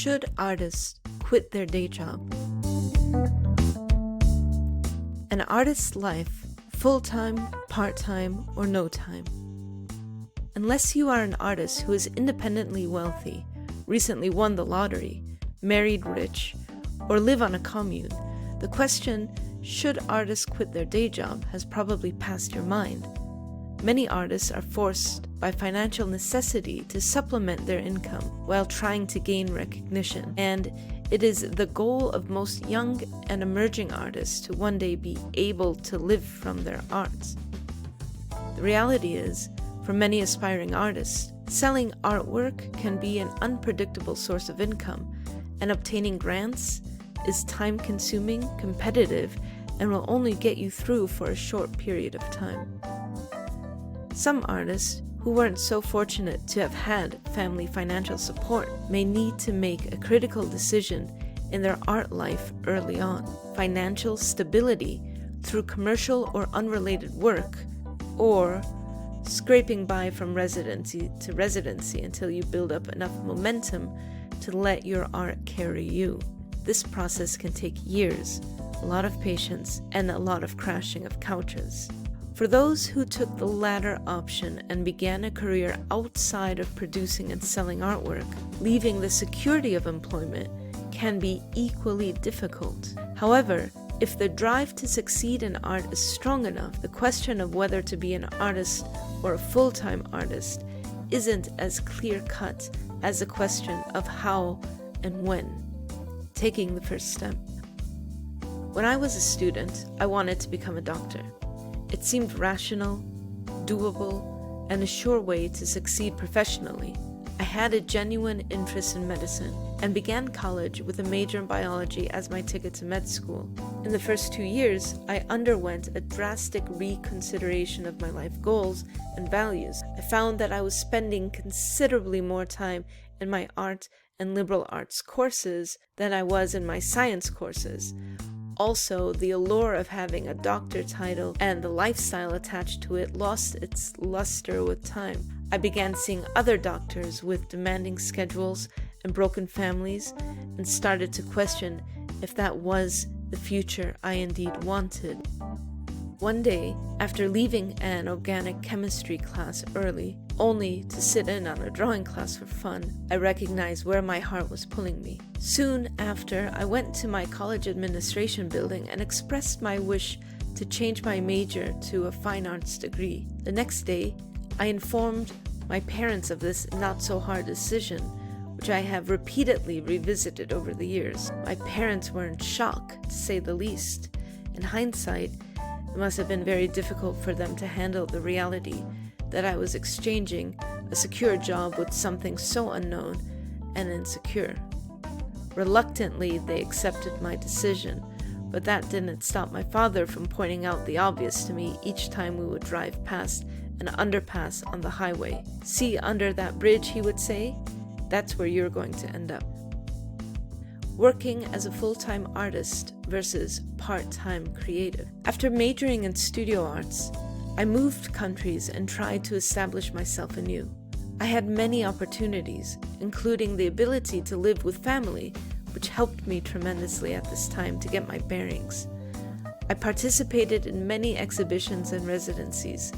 Should artists quit their day job? An artist's life, full-time, part-time, or no time. Unless you are an artist who is independently wealthy, recently won the lottery, married rich, or live on a commune, the question, should artists quit their day job, has probably passed your mind. Many artists are forced by financial necessity to supplement their income while trying to gain recognition, and it is the goal of most young and emerging artists to one day be able to live from their arts. The reality is, for many aspiring artists, selling artwork can be an unpredictable source of income, and obtaining grants is time-consuming, competitive, and will only get you through for a short period of time. Some artists who weren't so fortunate to have had family financial support may need to make a critical decision in their art life early on. Financial stability through commercial or unrelated work, or scraping by from residency to residency until you build up enough momentum to let your art carry you. This process can take years, a lot of patience, and a lot of crashing of couches. For those who took the latter option and began a career outside of producing and selling artwork, leaving the security of employment can be equally difficult. However, if the drive to succeed in art is strong enough, the question of whether to be an artist or a full-time artist isn't as clear-cut as the question of how and when. Taking the first step. When I was a student, I wanted to become a doctor. It seemed rational, doable, and a sure way to succeed professionally. I had a genuine interest in medicine and began college with a major in biology as my ticket to med school. In the first 2 years, I underwent a drastic reconsideration of my life goals and values. I found that I was spending considerably more time in my art and liberal arts courses than I was in my science courses. Also, the allure of having a doctor title and the lifestyle attached to it lost its luster with time. I began seeing other doctors with demanding schedules and broken families and started to question if that was the future I indeed wanted. One day, after leaving an organic chemistry class early, only to sit in on a drawing class for fun, I recognized where my heart was pulling me. Soon after, I went to my college administration building and expressed my wish to change my major to a fine arts degree. The next day, I informed my parents of this not-so-hard decision, which I have repeatedly revisited over the years. My parents were in shock, to say the least. In hindsight, it must have been very difficult for them to handle the reality that I was exchanging a secure job with something so unknown and insecure. Reluctantly, they accepted my decision, but that didn't stop my father from pointing out the obvious to me each time we would drive past an underpass on the highway. "See under that bridge," he would say, "that's where you're going to end up." Working as a full-time artist versus part-time creative. After majoring in studio arts, I moved countries and tried to establish myself anew. I had many opportunities, including the ability to live with family, which helped me tremendously at this time to get my bearings. I participated in many exhibitions and residencies,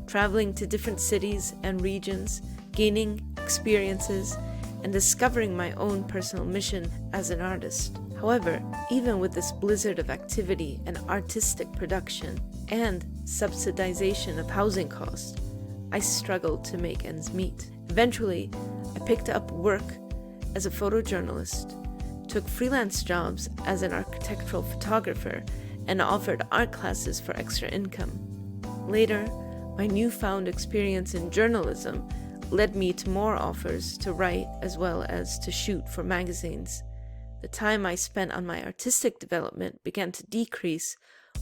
traveling to different cities and regions, gaining experiences, and discovering my own personal mission as an artist. However, even with this blizzard of activity and artistic production and subsidization of housing costs, I struggled to make ends meet. Eventually, I picked up work as a photojournalist, took freelance jobs as an architectural photographer, and offered art classes for extra income. Later, my newfound experience in journalism led me to more offers to write as well as to shoot for magazines. The time I spent on my artistic development began to decrease,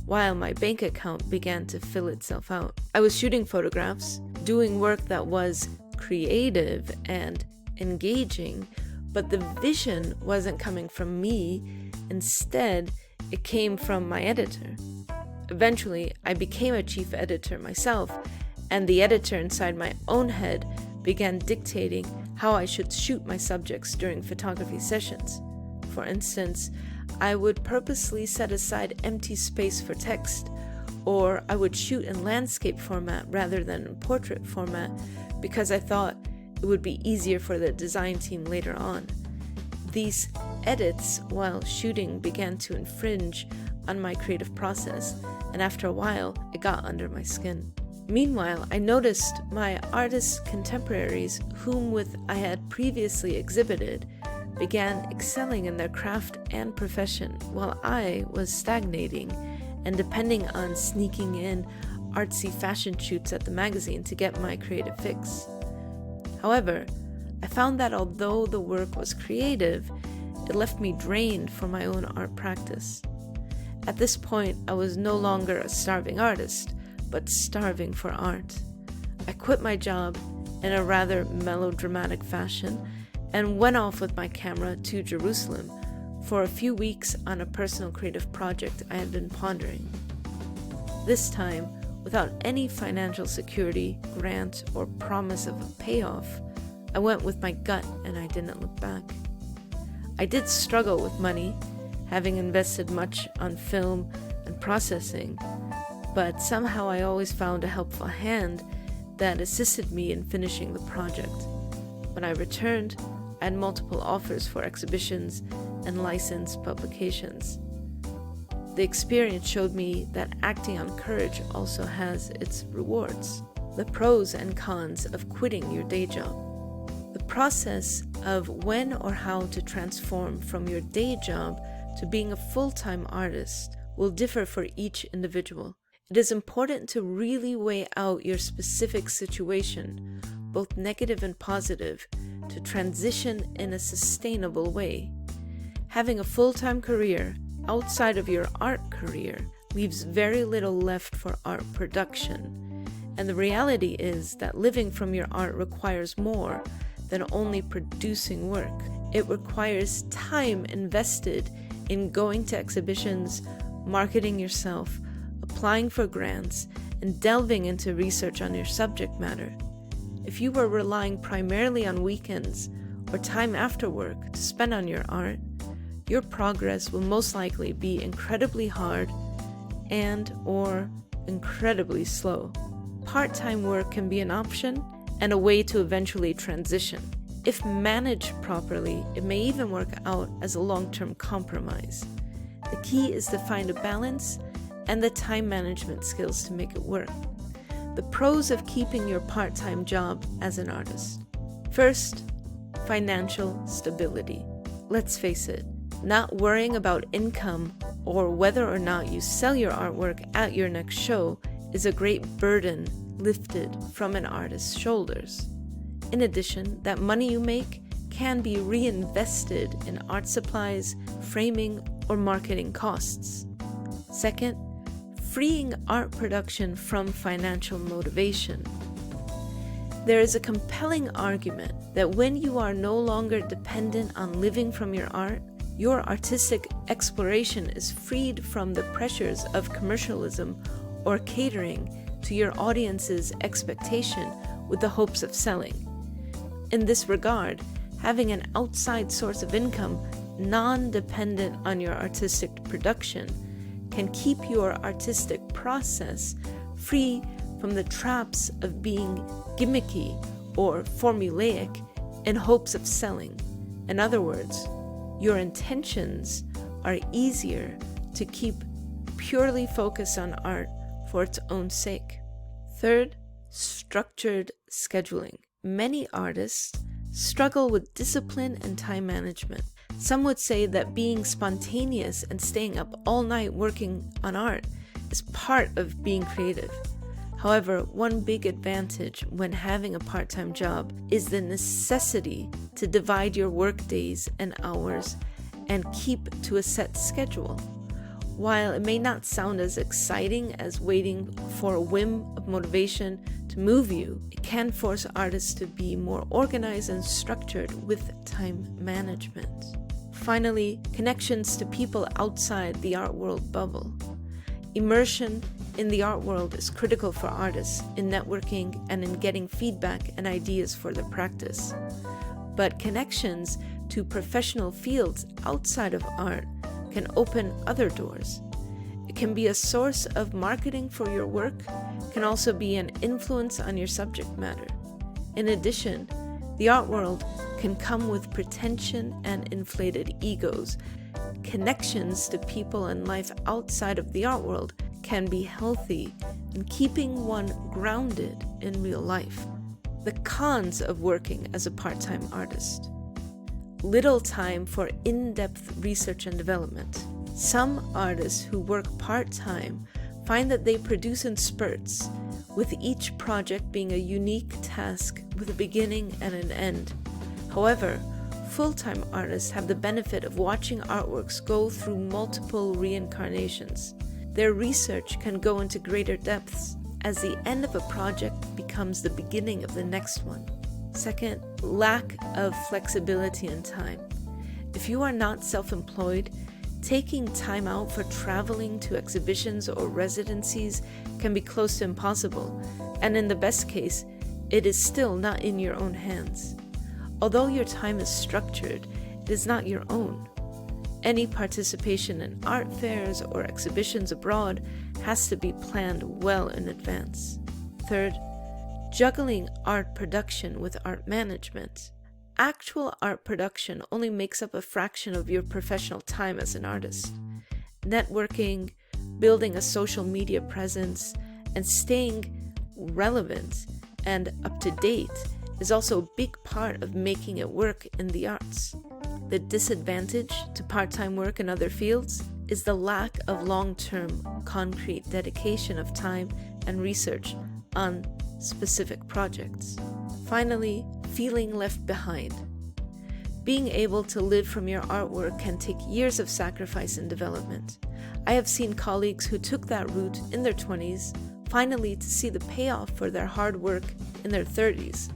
while my bank account began to fill itself out. I was shooting photographs, doing work that was creative and engaging, but the vision wasn't coming from me. Instead, it came from my editor. Eventually, I became a chief editor myself, and the editor inside my own head began dictating how I should shoot my subjects during photography sessions. For instance, I would purposely set aside empty space for text, or I would shoot in landscape format rather than in portrait format because I thought it would be easier for the design team later on. These edits while shooting began to infringe on my creative process, and after a while, it got under my skin. Meanwhile, I noticed my artist contemporaries, whom I had previously exhibited, began excelling in their craft and profession, while I was stagnating and depending on sneaking in artsy fashion shoots at the magazine to get my creative fix. However, I found that although the work was creative, it left me drained from my own art practice. At this point, I was no longer a starving artist, but starving for art. I quit my job in a rather melodramatic fashion and went off with my camera to Jerusalem for a few weeks on a personal creative project I had been pondering. This time, without any financial security, grant, or promise of a payoff, I went with my gut and I didn't look back. I did struggle with money, having invested much on film and processing, but somehow I always found a helpful hand that assisted me in finishing the project. When I returned, I had multiple offers for exhibitions and licensed publications. The experience showed me that acting on courage also has its rewards. The pros and cons of quitting your day job. The process of when or how to transform from your day job to being a full-time artist will differ for each individual. It is important to really weigh out your specific situation, both negative and positive, to transition in a sustainable way. Having a full-time career outside of your art career leaves very little left for art production, and the reality is that living from your art requires more than only producing work. It requires time invested in going to exhibitions, marketing yourself, applying for grants, and delving into research on your subject matter. If you were relying primarily on weekends or time after work to spend on your art, your progress will most likely be incredibly hard and/or incredibly slow. Part-time work can be an option and a way to eventually transition. If managed properly, it may even work out as a long-term compromise. The key is to find a balance and the time management skills to make it work. The pros of keeping your part-time job as an artist. First, financial stability. Let's face it, not worrying about income or whether or not you sell your artwork at your next show is a great burden lifted from an artist's shoulders. In addition, that money you make can be reinvested in art supplies, framing, or marketing costs. Second, freeing art production from financial motivation. There is a compelling argument that when you are no longer dependent on living from your art, your artistic exploration is freed from the pressures of commercialism or catering to your audience's expectation with the hopes of selling. In this regard, having an outside source of income non-dependent on your artistic production can keep your artistic process free from the traps of being gimmicky or formulaic in hopes of selling. In other words, your intentions are easier to keep purely focused on art for its own sake. Third, structured scheduling. Many artists struggle with discipline and time management. Some would say that being spontaneous and staying up all night working on art is part of being creative. However, one big advantage when having a part-time job is the necessity to divide your work days and hours and keep to a set schedule. While it may not sound as exciting as waiting for a whim of motivation to move you, it can force artists to be more organized and structured with time management. Finally, connections to people outside the art world bubble. Immersion in the art world is critical for artists in networking and in getting feedback and ideas for their practice. but connections to professional fields outside of art can open other doors. It can be a source of marketing for your work, can also be an influence on your subject matter. In addition, the art world can come with pretension and inflated egos. Connections to people and life outside of the art world can be healthy in keeping one grounded in real life. The cons of working as a part-time artist. Little time for in-depth research and development. Some artists who work part-time find that they produce in spurts, with each project being a unique task with a beginning and an end. However, full-time artists have the benefit of watching artworks go through multiple reincarnations. Their research can go into greater depths, as the end of a project becomes the beginning of the next one. Second, lack of flexibility and time. If you are not self-employed, taking time out for traveling to exhibitions or residencies can be close to impossible, and in the best case, it is still not in your own hands. Although your time is structured, it is not your own. Any participation in art fairs or exhibitions abroad has to be planned well in advance. Third, juggling art production with art management. Actual art production only makes up a fraction of your professional time as an artist. Networking, building a social media presence, and staying relevant and up to date is also a big part of making it work in the arts. The disadvantage to part-time work in other fields is the lack of long-term, concrete dedication of time and research on specific projects. Finally, feeling left behind. Being able to live from your artwork can take years of sacrifice and development. I have seen colleagues who took that route in their 20s, finally to see the payoff for their hard work in their 30s.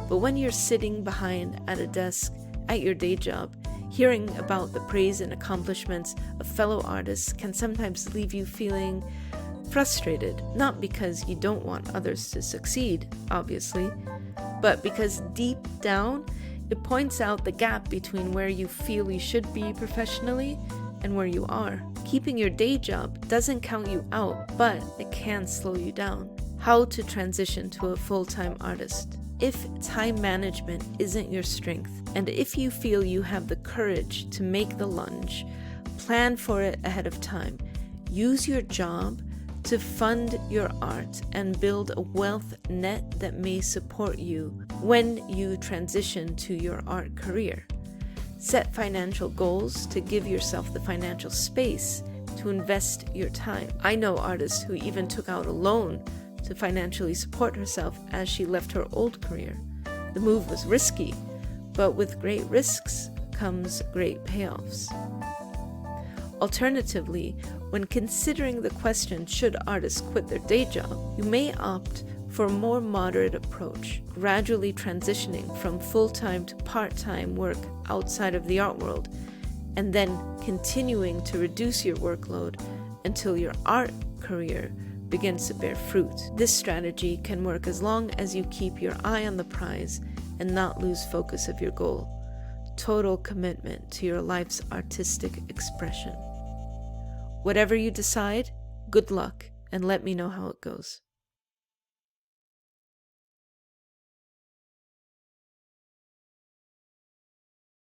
But when you're sitting behind at a desk at your day job, hearing about the praise and accomplishments of fellow artists can sometimes leave you feeling frustrated, not because you don't want others to succeed, obviously, but because deep down, it points out the gap between where you feel you should be professionally and where you are. Keeping your day job doesn't count you out, but it can slow you down. How to transition to a full-time artist. If time management isn't your strength, and if you feel you have the courage to make the lunge, plan for it ahead of time. Use your job to fund your art and build a wealth net that may support you when you transition to your art career. Set financial goals to give yourself the financial space to invest your time. I know artists who even took out a loan to financially support herself as she left her old career. The move was risky, but with great risks comes great payoffs. Alternatively, when considering the question, should artists quit their day job, you may opt for a more moderate approach, gradually transitioning from full-time to part-time work outside of the art world, and then continuing to reduce your workload until your art career begins to bear fruit. This strategy can work as long as you keep your eye on the prize and not lose focus of your goal. Total commitment to your life's artistic expression. Whatever you decide, good luck, and let me know how it goes.